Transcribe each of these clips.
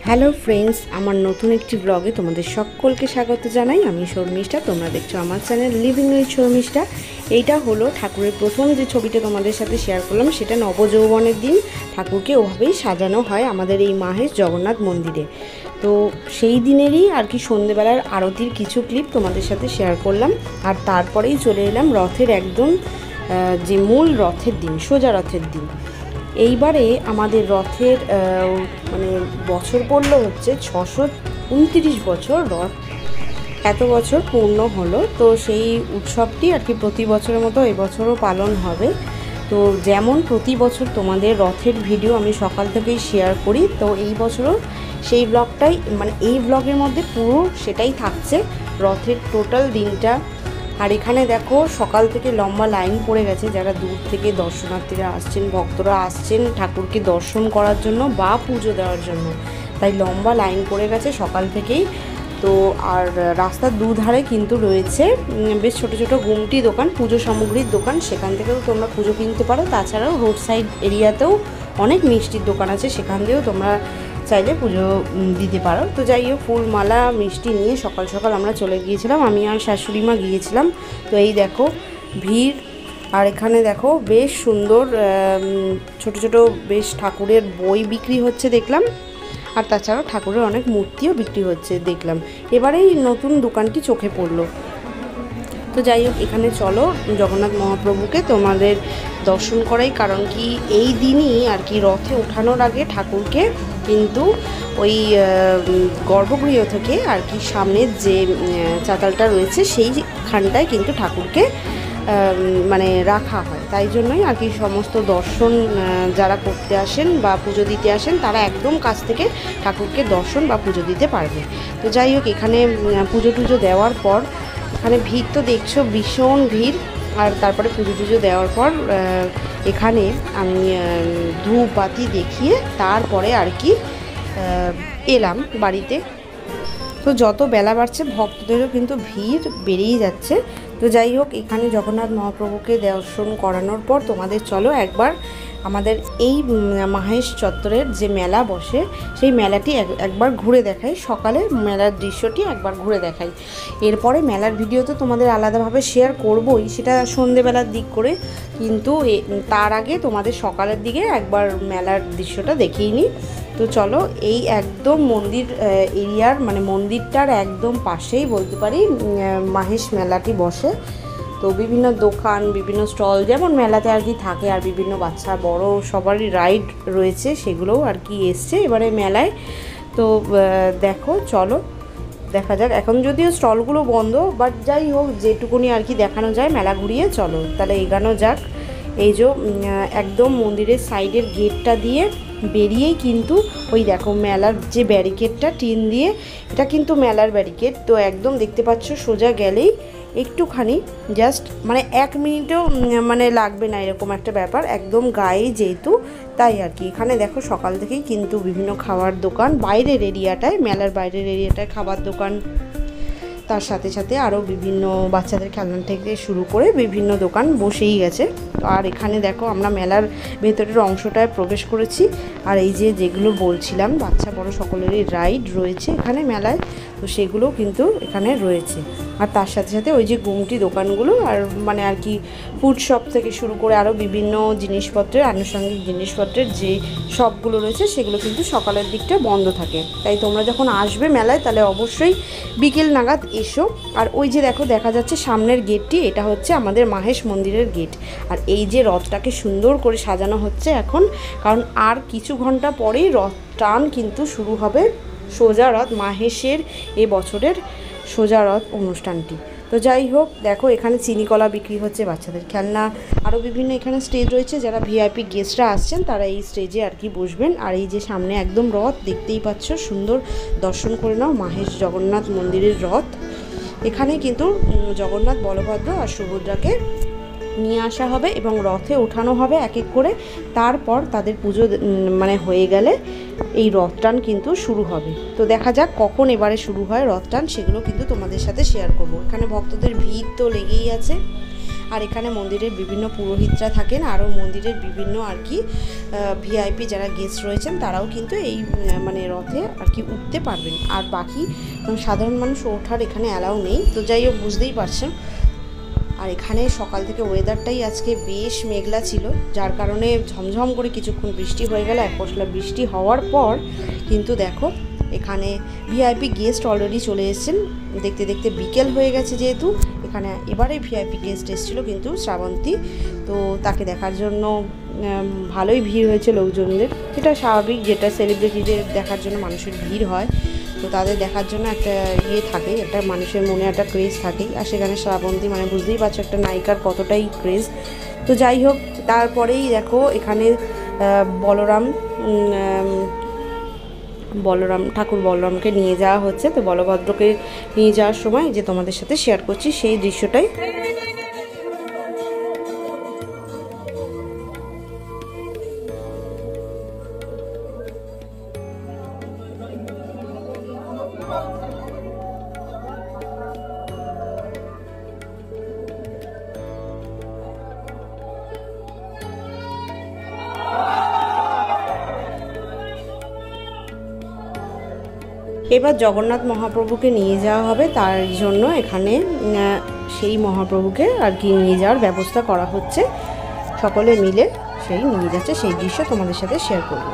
Hello friends, আমার নতুন একটি ব্লগে তোমাদের সকলকে স্বাগত জানাই। আমি শর্মিষ্ঠা, তোমরা দেখছো আমার চ্যানেল লিভিং উইথ শর্মিষ্ঠা। এইটা হলো ঠাকুরের প্রথম যে ছবিটা তোমাদের সাথে শেয়ার করলাম, সেটা নবযৌবনের দিন ঠাকুরকে ওভাবেই সাজানো হয় আমাদের এই মাহেশ জগন্নাথ মন্দিরে। তো সেই দিনেরই আর কি সন্ধেবেলার আরতির কিছু ক্লিপ তোমাদের সাথে শেয়ার করলাম। আর তারপরেই চলে এলাম রথের একদম যে মূল রথের দিন, সোজা রথের দিন। এইবারে আমাদের রথের মানে বছর পড়লো হচ্ছে 629 বছর। রথ এত বছর পূর্ণ হলো, তো সেই উৎসবটি আর কি প্রতি বছরের মতো এবছরও পালন হবে। তো যেমন প্রতি বছর তোমাদের রথের ভিডিও আমি সকাল থেকেই শেয়ার করি, তো এই বছরও সেই ব্লগটাই, মানে এই ব্লগের মধ্যে পুরো সেটাই থাকছে, রথের টোটাল দিনটা। আর এখানে দেখো সকাল থেকে লম্বা লাইন পড়ে গেছে, যারা দূর থেকে দর্শনার্থীরা আসছেন, ভক্তরা আসছেন ঠাকুরকে দর্শন করার জন্য বা পুজো দেওয়ার জন্য, তাই লম্বা লাইন পড়ে গেছে সকাল থেকেই। তো আর রাস্তার দুধারে কিন্তু রয়েছে বেশ ছোটো ছোটো গুমটি দোকান, পুজো সামগ্রীর দোকান, সেখান থেকেও তোমরা পুজো কিনতে পারো। তাছাড়াও রোড সাইড এরিয়াতেও অনেক মিষ্টির দোকান আছে, সেখান থেকেও তোমরা চাইলে পুজো দিতে পারো। তো যাই হোক, ফুল মালা মিষ্টি নিয়ে সকাল সকাল আমরা চলে গিয়েছিলাম, আমি আর শাশুড়ি মা গিয়েছিলাম। তো এই দেখো ভিড়, আর এখানে দেখো বেশ সুন্দর ছোট ছোট বেশ ঠাকুরের বই বিক্রি হচ্ছে দেখলাম, আর তাছাড়াও ঠাকুরের অনেক মূর্তিও বিক্রি হচ্ছে দেখলাম। এবারেই নতুন দোকানটি চোখে পড়লো। তো যাই হোক, এখানে চলো জগন্নাথ মহাপ্রভুকে তোমাদের দর্শন করাই, কারণ কি এই দিনই আর কি রথে ওঠানোর আগে ঠাকুরকে কিন্তু ওই গর্ভগৃহ থেকে আর কি সামনের যে চাতালটা রয়েছে সেইখানটায় কিন্তু ঠাকুরকে মানে রাখা হয়। তাই জন্যই আর কি সমস্ত দর্শন যারা করতে আসেন বা পুজো দিতে আসেন, তারা একদম কাছ থেকে ঠাকুরকে দর্শন বা পুজো দিতে পারবে। তো যাই হোক, এখানে পুজো টুজো দেওয়ার পর এখানে ভিড় তো দেখছো, ভীষণ ভিড়। আর তারপরে পুজো টুজো দেওয়ার পর এখানে আমি ধূপ বাতি দেখিয়ে তারপরে আর কি এলাম বাড়িতে। তো যত বেলা বাড়ছে ভক্তদেরও কিন্তু ভিড় বেড়েই যাচ্ছে। তো যাই হোক, এখানে জগন্নাথ মহাপ্রভুকে দর্শন করানোর পর তোমাদের চলো একবার আমাদের এই মাহেশ চত্বরের যে মেলা বসে সেই মেলাটি একবার ঘুরে দেখাই, সকালে মেলার দৃশ্যটি একবার ঘুরে দেখাই। এরপরে মেলার ভিডিও তো তোমাদের আলাদাভাবে শেয়ার করবই, সেটা সন্ধেবেলার দিক করে, কিন্তু তার আগে তোমাদের সকালের দিকে একবার মেলার দৃশ্যটা দেখিয়ে নিই। তো চলো, এই একদম মন্দির এরিয়ার মানে মন্দিরটার একদম পাশেই বলতে পারি মাহেশ মেলাটি বসে। তো বিভিন্ন দোকান, বিভিন্ন স্টল যেমন মেলাতে আর কি থাকে, আর বিভিন্ন বাচ্চা বড় সবারই রাইড রয়েছে, সেগুলোও আর কি এসছে এবারে মেলায়। তো দেখো চলো দেখা যাক, এখন যদিও স্টলগুলো বন্ধ, বাট যাই হোক যেটুকুনি আর কি দেখানো যায় মেলা ঘুরিয়ে চলো তাহলে এগানো যাক। এই যে একদম মন্দিরের সাইডের গেটটা দিয়ে বেরিয়েই কিন্তু ওই দেখো মেলার যে ব্যারিকেডটা টিন দিয়ে, এটা কিন্তু মেলার ব্যারিকেড। তো একদম দেখতে পাচ্ছ সোজা গেলেই একটুখানি জাস্ট মানে 1 মিনিটও মানে লাগবে না, এরকম একটা ব্যাপার, একদম গায়ে যেহেতু, তাই আর কি। এখানে দেখো সকাল থেকেই কিন্তু বিভিন্ন খাবার দোকান, বাইরের এরিয়াটায়, মেলার বাইরের এরিয়াটায় খাবার দোকান, তার সাথে সাথে আরও বিভিন্ন বাচ্চাদের খেলনা থেকে শুরু করে বিভিন্ন দোকান বসেই গেছে। আর এখানে দেখো আমরা মেলার ভেতরের অংশটায় প্রবেশ করেছি, আর এই যে যেগুলো বলছিলাম বাচ্চা বড় সকলেরই রাইড রয়েছে এখানে মেলায়, তো সেগুলোও কিন্তু এখানে রয়েছে। আর তার সাথে সাথে ওই যে গুমটি দোকানগুলো, আর মানে আর কি ফুড শপ থেকে শুরু করে আরও বিভিন্ন জিনিসপত্রের, আনুষঙ্গিক জিনিসপত্রের যে শপগুলো রয়েছে সেগুলো কিন্তু সকালের দিকটা বন্ধ থাকে। তাই তোমরা যখন আসবে মেলায় তাহলে অবশ্যই বিকেল নাগাদ এসো। আর ওই যে দেখো দেখা যাচ্ছে সামনের গেটটি, এটা হচ্ছে আমাদের মাহেশ মন্দিরের গেট। আর এই যে রথটাকে সুন্দর করে সাজানো হচ্ছে এখন, কারণ আর কিছু ঘন্টা পরেই রথ টান কিন্তু শুরু হবে, সোজা রথ মাহেশের এ বছরের সোজা রথ অনুষ্ঠানটি। তো যাই হোক দেখো, এখানে চিনিকলা বিক্রি হচ্ছে, বাচ্চাদের খেলনা, আরও বিভিন্ন এখানে স্টেজ রয়েছে, যারা ভিআইপি গেস্টরা আসছেন তারা এই স্টেজে আর কি বসবেন। আর এই যে সামনে একদম রথ দেখতেই পাচ্ছ, সুন্দর দর্শন করে নাও মাহেশ জগন্নাথ মন্দিরের রথ। এখানে কিন্তু জগন্নাথ, বলভদ্র আর সুভদ্রাকে নিয়ে আসা হবে এবং রথে ওঠানো হবে এক এক করে। তারপর তাদের পুজো মানে হয়ে গেলে এই রথটান কিন্তু শুরু হবে। তো দেখা যাক কখন এবারে শুরু হয় রথটান, সেগুলো কিন্তু তোমাদের সাথে শেয়ার করব। এখানে ভক্তদের ভিড় তো লেগেই আছে। আর এখানে মন্দিরের বিভিন্ন পুরোহিতরা থাকেন, আরও মন্দিরের বিভিন্ন আর কি ভিআইপি যারা গেস্ট রয়েছেন তারাও কিন্তু এই মানে রথে আর কি উঠতে পারবেন। আর বাকি সাধারণ মানুষ ওঠার এখানে অ্যালাউ নেই। তো যাই হোক, বুঝতেই পারছেন। আর এখানে সকাল থেকে ওয়েদারটাই আজকে বেশ মেঘলা ছিল, যার কারণে ঝমঝম করে কিছুক্ষণ বৃষ্টি হয়ে গেল। এক পশলা বৃষ্টি হওয়ার পর কিন্তু দেখো এখানে ভিআইপি গেস্ট অলরেডি চলে এসেছেন। দেখতে দেখতে বিকেল হয়ে গেছে, যেহেতু এখানে এবারে ভিআইপি গেস্ট এসেছিলো কিন্তু শ্রাবন্তী, তো তাকে দেখার জন্য ভালোই ভিড় হয়েছে লোকজনদের, যেটা স্বাভাবিক, যেটা সেলিব্রিটিদের দেখার জন্য মানুষের ভিড় হয়। তো তাদের দেখার জন্য একটা থাকে, একটা মানুষের মনে একটা ক্রেজ থাকেই। আর সেখানে শ্রাবন্তী মানে বুঝতেই পারছো একটা নায়িকার কতটাই ক্রেজ। তো যাই হোক, তারপরেই দেখো এখানে বলরাম ঠাকুর বলরামকে নিয়ে যাওয়া হচ্ছে। তো বলভদ্রকে নিয়ে যাওয়ার সময় যে তোমাদের সাথে শেয়ার করছি সেই দৃশ্যটাই। এবার জগন্নাথ মহাপ্রভুকে নিয়ে যাওয়া হবে, তার জন্য এখানে সেই মহাপ্রভুকে আর কি নিয়ে যাওয়ার ব্যবস্থা করা হচ্ছে। সকলে মিলে সেই নিয়ে যাচ্ছে, সেই দৃশ্য তোমাদের সাথে শেয়ার করব।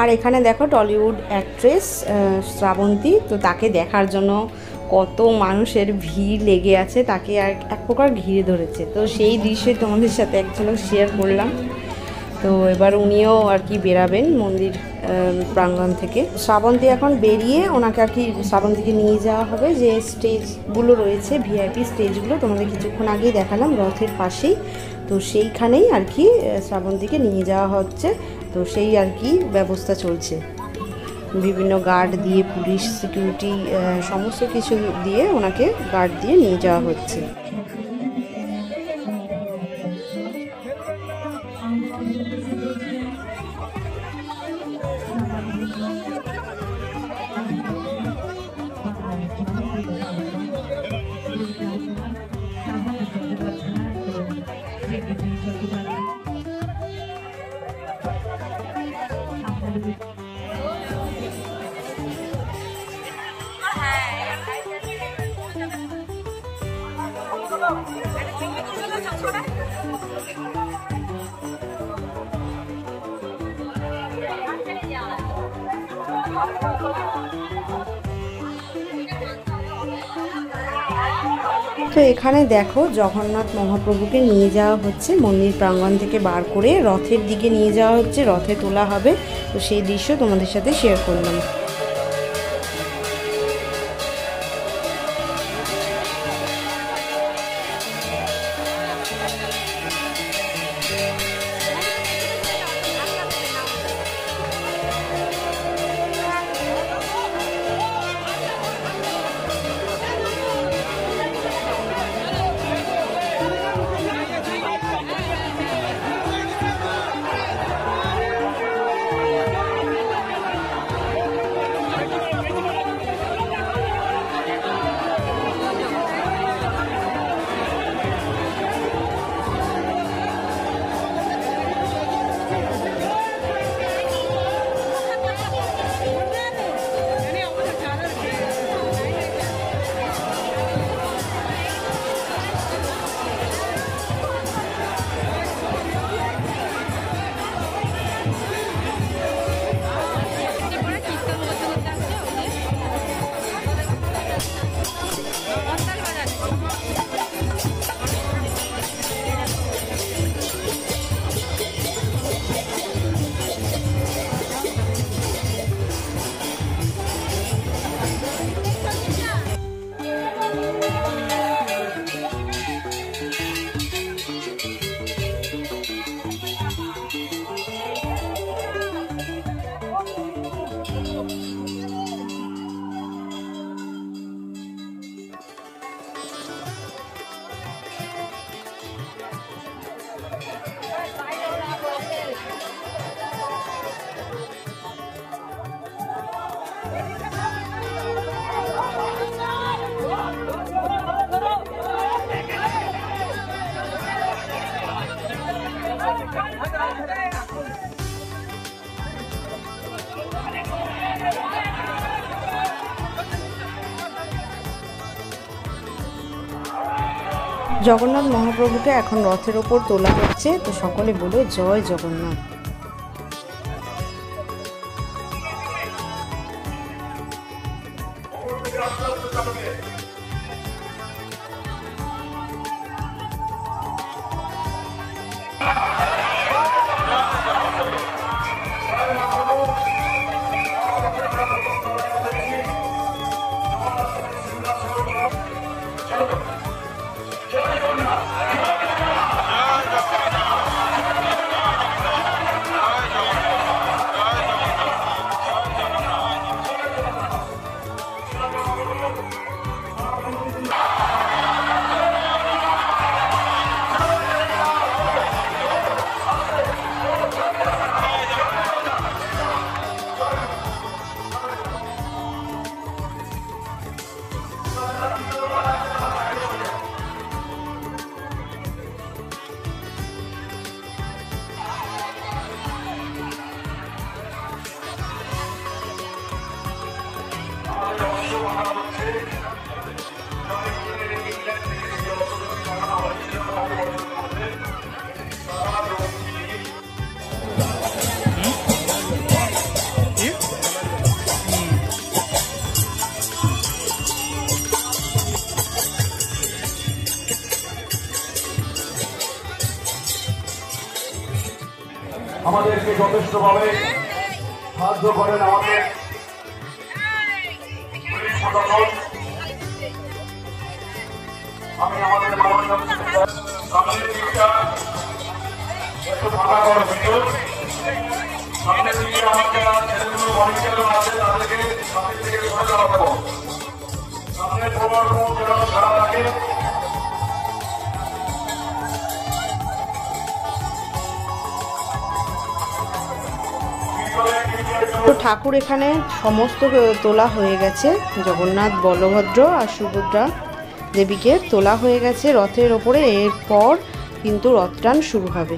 আর এখানে দেখো টলিউড অ্যাক্ট্রেস শ্রাবন্তী, তো তাকে দেখার জন্য কত মানুষের ভিড় লেগে আছে, তাকে আর এক প্রকার ঘিরে ধরেছে। তো সেই দৃশ্যে তোমাদের সাথে এক ঝলক শেয়ার করলাম। তো এবার উনিও আর কি বেরাবেন মন্দির প্রাঙ্গণ থেকে। শ্রাবন্তী এখন বেরিয়ে ওনাকে আর কি শ্রাবন্তীকে নিয়ে যাওয়া হবে, যে স্টেজগুলো রয়েছে ভিআইপি স্টেজগুলো তোমাদের কিছুক্ষণ আগেই দেখালাম রথের পাশেই। তো সেইখানেই আর কি শ্রাবন্তীকে নিয়ে যাওয়া হচ্ছে। তো সেই আর কি ব্যবস্থা চলছে, বিভিন্ন গার্ড দিয়ে, পুলিশ সিকিউরিটি সমস্ত কিছু দিয়ে ওনাকে গার্ড দিয়ে নিয়ে যাওয়া হচ্ছে। তো এখানে দেখো জগন্নাথ মহাপ্রভুকে নিয়ে যাওয়া হচ্ছে মন্দির প্রাঙ্গণ থেকে বার করে রথের দিকে নিয়ে যাওয়া হচ্ছে, রথে তোলা হবে। তো সেই দৃশ্য তোমাদের সাথে শেয়ার করলাম। জগন্নাথ মহাপ্রভুকে এখন রথের ওপর তোলা হচ্ছে। তো সকলে বলো জয় জগন্নাথ। আমাদেরকে যথেষ্টভাবে সাহায্য করেন আমাদের আমি আমাদের সামনের দিকটা একটু ফাঁকা করে ভিতর সামনের দিকে আমাদের ছেলেগুলো ভলেন্টিয়ার আছে তাদেরকে সামনের দিকে সরে দেওয়া দেবো সামনের প্রবর্তন যেন ছাড়া থাকে। তো ঠাকুর এখানে সমস্ত তোলা হয়ে গেছে, জগন্নাথ বলভদ্র আর সুভদ্রা দেবীকে তোলা হয়ে গেছে রথের ওপরে। এরপর কিন্তু রথটান শুরু হবে।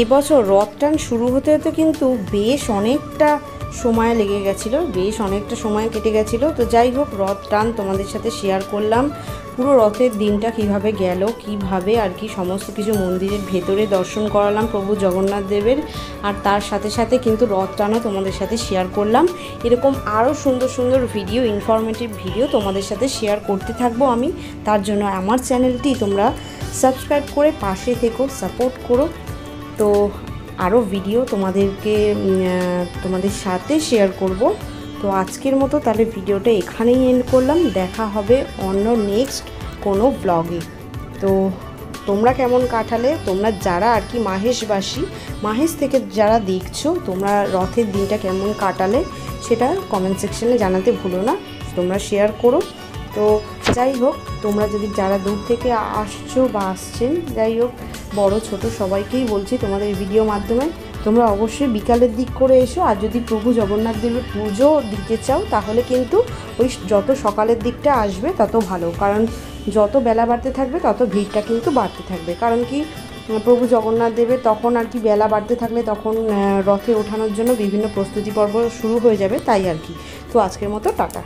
এবছর রথটান শুরু হতে হতে কিন্তু বেশ অনেকটা সময় লেগে গেছিলো, বেশ অনেকটা সময় কেটে গেছিলো। তো যাই হোক, রথটান তোমাদের সাথে শেয়ার করলাম। পুরো রথের দিনটা কিভাবে গেল, কিভাবে আর কি সমস্ত কিছু মন্দিরের ভেতরে দর্শন করালাম প্রভু জগন্নাথ দেবের। আর তার সাথে সাথে কিন্তু রথটানও তোমাদের সাথে শেয়ার করলাম। এরকম আরও সুন্দর সুন্দর ভিডিও, ইনফরমেটিভ ভিডিও তোমাদের সাথে শেয়ার করতে থাকবো আমি। তার জন্য আমার চ্যানেলটি তোমরা সাবস্ক্রাইব করে পাশে থেকো, সাপোর্ট করো। তো আরও ভিডিও তোমাদের সাথে শেয়ার করব। তো আজকের মতো তাহলে ভিডিওটা এখানেই এন্ড করলাম। দেখা হবে অন্য নেক্সট কোনো ব্লগে। তো তোমরা কেমন কাটালে, তোমরা যারা আর কি মাহেশবাসী, মাহেশ থেকে যারা দেখছো, তোমরা রথের দিনটা কেমন কাটালে সেটা কমেন্ট সেকশনে জানাতে ভুলো না, তোমরা শেয়ার করো। তো যাই হোক, তোমরা যদি যারা দূর থেকে আসছো বা আসছেন, যাই হোক বড় ছোট সবাইকেই বলছি তোমাদের ভিডিও মাধ্যমে, তোমরা অবশ্যই বিকালের দিক করে এসো। আর যদি প্রভু জগন্নাথ দেবের পুজো দিতে চাও তাহলে কিন্তু ওই যত সকালের দিকটা আসবে তত ভালো, কারণ যত বেলা বাড়তে থাকবে তত ভিড়টা কিন্তু বাড়তে থাকবে। কারণ কি প্রভু জগন্নাথ দেবের তখন আর কি বেলা বাড়তে থাকলে তখন রথে ওঠানোর জন্য বিভিন্ন প্রস্তুতি পর্ব শুরু হয়ে যাবে, তাই আর কি। তো আজকের মতো টাটা।